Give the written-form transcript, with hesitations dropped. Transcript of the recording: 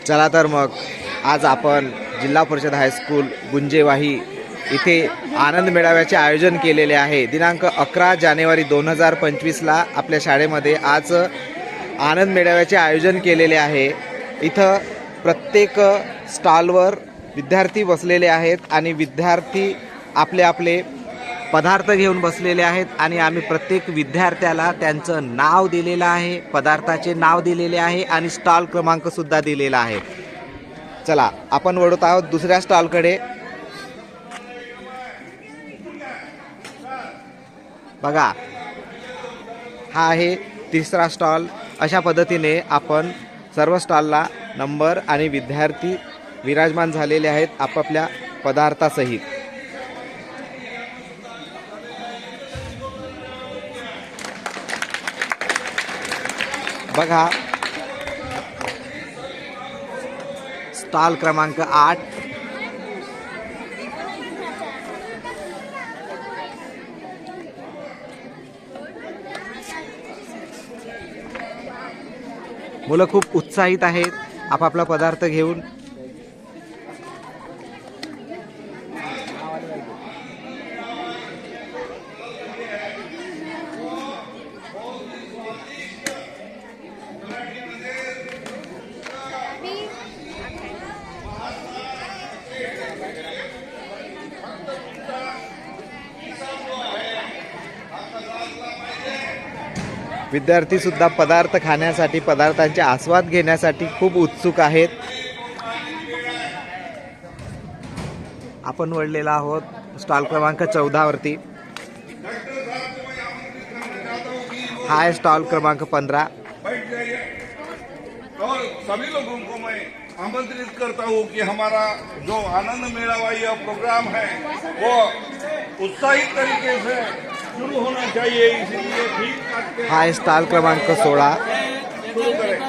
चला तर मग आज आपण जिल्हा परिषद हायस्कूल गुंजेवाही इथे आनंद मेळाव्याचे आयोजन केलेले आहे। दिनांक 11 जानेवारी 2025ला आपल्या शाळेमध्ये आज आनंद मेळाव्याचे आयोजन केलेले आहे। इथं प्रत्येक स्टॉलवर विद्यार्थी बसलेले आहेत आणि विद्यार्थी आपले आपले पदार्थ घेऊन बसलेले आहेत आणि आम्ही प्रत्येक विद्यार्थ्याला त्यांचं नाव दिलेलं आहे, पदार्थाचे नाव दिलेले आहे आणि स्टॉल क्रमांक सुद्धा दिलेला आहे। चला आपण वळत आहोत दुसऱ्या स्टॉलकडे। बघा, हा आहे तिसरा स्टॉल। अशा पद्धतीने आपण सर्व स्टॉलला नंबर आणि विद्यार्थी विराजमान झालेले आहेत आपापल्या पदार्थासहित। बघा, स्टॉल क्रमांक 8 मुलं खूप उत्साहित आहेत आपापला पदार्थ घेऊन। विद्यार्थी सुद्धा पदार्थ खाण्यासाठी, पदार्थांचे आस्वाद घेण्यासाठी खूप उत्सुक आहेत। आपण वळलेला आहोत स्टॉल क्रमांक 14 वरती। हा आहे स्टॉल क्रमांक 15। और सभी लोगों को मैं आमंत्रित करता हूँ कि हमारा जो आनंद मेळावा यह प्रोग्राम है वो उत्साहित तरीके से शुरू होना चाहिए, इसलिए ठीक हा आहे स्टॉल क्रमांक 16। शुरू करें।